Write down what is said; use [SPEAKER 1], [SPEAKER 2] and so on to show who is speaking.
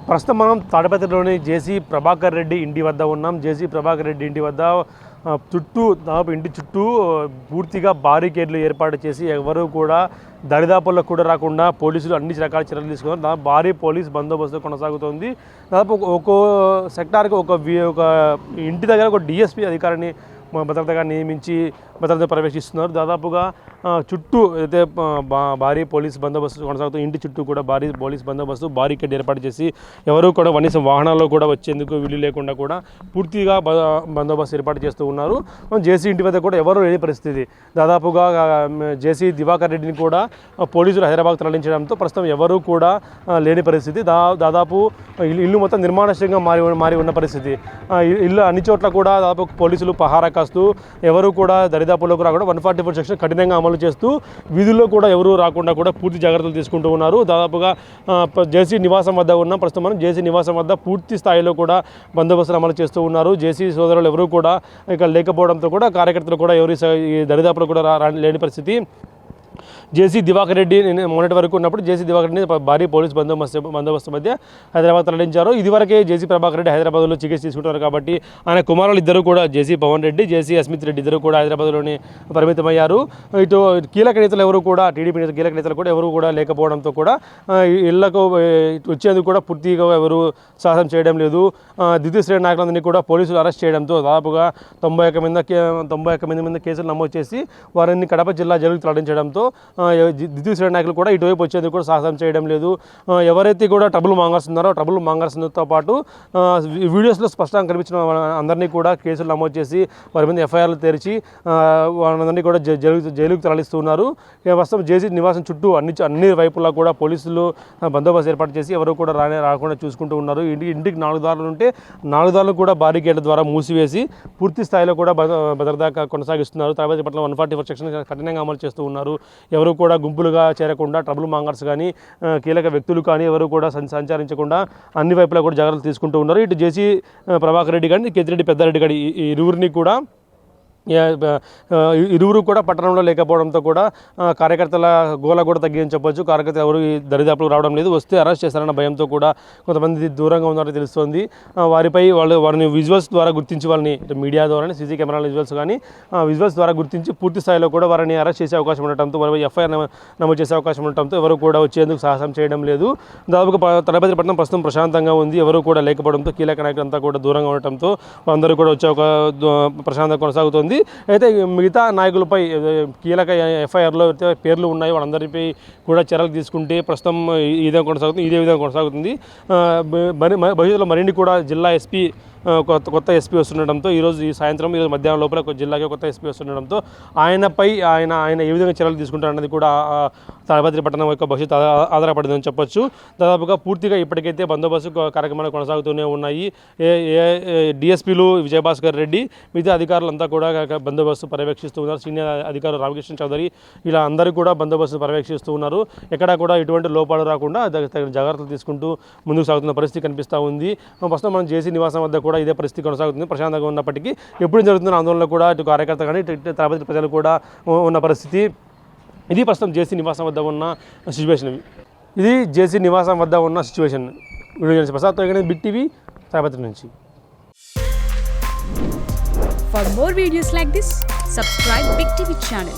[SPEAKER 1] ప్రస్తుతం మనం తాడిపత్రిలోని జేసీ ప్రభాకర్ రెడ్డి ఇంటి వద్ద ఉన్నాం. జేసీ ప్రభాకర్ రెడ్డి ఇంటి వద్ద దాదాపు ఇంటి చుట్టూ పూర్తిగా బారికేడ్లు ఏర్పాటు చేసి ఎవరు కూడా దరిదాపుల్లో కూడా రాకుండా పోలీసులు అన్ని రకాల చర్యలు తీసుకున్నారు. దాదాపు భారీ పోలీస్ బందోబస్తు కొనసాగుతోంది. దాదాపు ఒక్కో సెక్టార్కి ఒక ఇంటి దగ్గర ఒక డిఎస్పీ అధికారిని భద్రతగా నియమించి భద్రత పర్యవేక్షిస్తున్నారు. దాదాపుగా చుట్టూ అయితే భారీ పోలీస్ బందోబస్తు కొనసాగుతుంది. ఇంటి చుట్టూ కూడా భారీ పోలీస్ బందోబస్తు బారికేడ్ ఏర్పాటు చేసి ఎవరు కూడా కనీసం వాహనాల్లో కూడా వచ్చేందుకు వీలు లేకుండా కూడా పూర్తిగా బందోబస్తు ఏర్పాటు చేస్తూ ఉన్నారు. జేసీ ఇంటి వద్ద కూడా ఎవరు లేని పరిస్థితి. దాదాపుగా జేసీ దివాకర్ రెడ్డిని కూడా పోలీసులు హైదరాబాద్ తరలించడంతో ప్రస్తుతం ఎవరు కూడా లేని పరిస్థితి. దాదాపు ఇల్లు మొత్తం నిర్మానుష్యంగా మారి ఉన్న పరిస్థితి. ఇల్లు అన్ని చోట్ల కూడా దాదాపు పోలీసులు పహారా కాస్తూ ఎవరు కూడా దరిదాపుల్లోకి రాకుండా 144 సెక్షన్ కఠినంగా అమలు చేస్తూ వీధుల్లో కూడా ఎవరు రాకుండా కూడా పూర్తి జాగ్రత్తలు తీసుకుంటూ ఉన్నారు. దాదాపుగా జేసీ నివాసం వద్ద ఉన్నాం. ప్రస్తుతం మనం జేసీ నివాసం వద్ద పూర్తి స్థాయిలో కూడా బందోబస్తులు అమలు చేస్తూ ఉన్నారు. జేసీ సోదరులు ఎవరు కూడా ఇక్కడ లేకపోవడంతో కూడా కార్యకర్తలు కూడా ఎవరి దరిదాపులు కూడా లేని పరిస్థితి. జేసీ దివాకర్ రెడ్డి మొన్నటి వరకు ఉన్నప్పుడు జేసీ దివాకర్ రెడ్డిని భారీ పోలీస్ బందోబస్తు మధ్య హైదరాబాద్ తరలించారు. ఇదివరకే జేసీ ప్రభాకర్ రెడ్డి హైదరాబాద్లో చికిత్స తీసుకుంటున్నారు కాబట్టి ఆయన కుమారులు ఇద్దరు కూడా జేసీ పవన్ రెడ్డి, జేసీ అస్మిత్ రెడ్డి ఇద్దరు కూడా హైదరాబాద్లోనే పరిమితమయ్యారు. ఇటు కీలక నేతలు ఎవరు కూడా టీడీపీ కీలక నేతలు కూడా ఎవరు కూడా లేకపోవడంతో కూడా ఇళ్లకు వచ్చేందుకు కూడా పూర్తిగా ఎవరు సాహసం చేయడం లేదు. ద్వితీయ శ్రేణి నాయకులందరినీ కూడా పోలీసులు అరెస్ట్ చేయడంతో దాదాపుగా 91 మంది మీద కేసులు నమోదు చేసి వారిని కడప జిల్లా జైలుకు తరలించడంతో ద్వితీయ శ్రేణి నాయకులు కూడా ఇటువైపు వచ్చేందుకు కూడా సాహసం చేయడం లేదు. ఎవరైతే కూడా ట్రబుల్ మాంగర్స్ మాంగర్స్తో పాటు వీడియోస్లో స్పష్టంగా కనిపించిన అందరినీ కూడా కేసులు నమోదు చేసి వారి మీద ఎఫ్ఐఆర్లు తెరిచి వాళ్ళందరినీ కూడా జైలుకు తరలిస్తున్నారు. ప్రస్తుతం జేసీ నివాసం చుట్టూ అన్ని వైపులా కూడా పోలీసులు బందోబస్తు ఏర్పాటు చేసి ఎవరు కూడా రాకుండా చూసుకుంటూ ఉన్నారు. ఇంటికి 4 దారులు ఉంటే 4 దారులు కూడా బారికేడ్ల ద్వారా మూసివేసి పూర్తి స్థాయిలో కూడా భద్రత కొనసాగిస్తున్నారు. తర్వాత పట్ల 144 సెక్షన్ కఠినంగా అమలు చేస్తూ ఉన్నారు. ఎవరు కూడా గుంపులుగా చేరకుండా ట్రబుల్ మాంగర్స్ కానీ కీలక వ్యక్తులు కానీ ఎవరు కూడా సంచరించకుండా అన్ని వైపులా కూడా జాగ్రత్తలు తీసుకుంటూ ఉన్నారు. ఇటు జేసీ ప్రభాకర్ రెడ్డి కానీ కేతిరెడ్డి పెద్దారెడ్డి కానీ ఈ ఇరువురు కూడా పట్టణంలో లేకపోవడంతో కూడా కార్యకర్తల గోల కూడా తగ్గించవచ్చు. కార్యకర్తలు ఎవరు దరిదాపులకు రావడం లేదు. వస్తే అరెస్ట్ చేస్తారన్న భయంతో కూడా కొంతమంది దూరంగా ఉన్నారని తెలుస్తోంది. వారిని విజువల్స్ ద్వారా గుర్తించి వాళ్ళని మీడియా ద్వారా సీసీ కెమెరాల విజువల్స్ ద్వారా గుర్తించి పూర్తి స్థాయిలో కూడా వారిని అరెస్ట్ చేసే అవకాశం ఉండటంతో వారి ఎఫ్ఐఆర్ నమోదు చేసే అవకాశం ఉండటంతో ఎవరు కూడా వచ్చేందుకు సాహసం చేయడం లేదు. దాదాపుగా తాడిపత్రి పట్టణం ప్రస్తుతం ప్రశాంతంగా ఉంది. ఎవరు కూడా లేకపోవడంతో కీలక నాయకులంతా కూడా దూరంగా ఉండటంతో అందరూ కూడా వచ్చే ఒక ప్రశాంతంగా కొనసాగుతోంది. అయితే మిగతా నాయకులపై కీలక ఎఫ్ఐఆర్లో పేర్లు ఉన్నాయి. వాళ్ళందరిపై కూడా చర్యలు తీసుకుంటే ప్రస్తుతం ఇదే విధంగా కొనసాగుతుంది. భవిష్యత్తులో మరిన్ని కూడా జిల్లా ఎస్పీ కొత్త ఎస్పీ వస్తుండటంతో ఈ సాయంత్రం మధ్యాహ్నం లోపల జిల్లాకి కొత్త ఎస్పీ వస్తుండటంతో ఆయనపై ఆయన ఏ విధంగా చర్యలు తీసుకుంటారన్నది కూడా తాడిపత్రి పట్టణం యొక్క భవిష్యత్తు ఆధారపడిందని చెప్పొచ్చు. దాదాపుగా పూర్తిగా ఇప్పటికైతే బందోబస్తు కార్యక్రమాలు కొనసాగుతూనే ఉన్నాయి. డిఎస్పీలు విజయభాస్కర్ రెడ్డి మిగతా అధికారులంతా కూడా బందోబస్తు పర్యవేక్షిస్తూ ఉన్నారు. సీనియర్ అధికారులు రామకృష్ణ చౌదరి ఇలా అందరూ కూడా బందోబస్తు పర్యవేక్షిస్తూ ఉన్నారు. ఎక్కడా కూడా ఎటువంటి లోపాలు రాకుండా తగిన జాగ్రత్తలు తీసుకుంటూ ముందుకు సాగుతున్న పరిస్థితి కనిపిస్తూ ఉంది. ప్రస్తుతం మనం జేసీ నివాసం వద్ద కూడా ఇదే పరిస్థితి కొనసాగుతుంది. ప్రశాంతంగా ఉన్నప్పటికీ ఎప్పుడు జరుగుతున్న ఆందోళన కూడా ఇటు కార్యకర్త కానీ తాడిపత్రి ప్రజలు కూడా ఉన్న పరిస్థితి. ఇది ప్రస్తుతం జేసీ నివాసం వద్ద ఉన్న సిచ్యువేషన్. ఇది జేసీ నివాసం వద్ద ఉన్న situation. Video Prasad Big TV Tadipatri నుంచి.
[SPEAKER 2] For more videos like this, subscribe Big TV channel.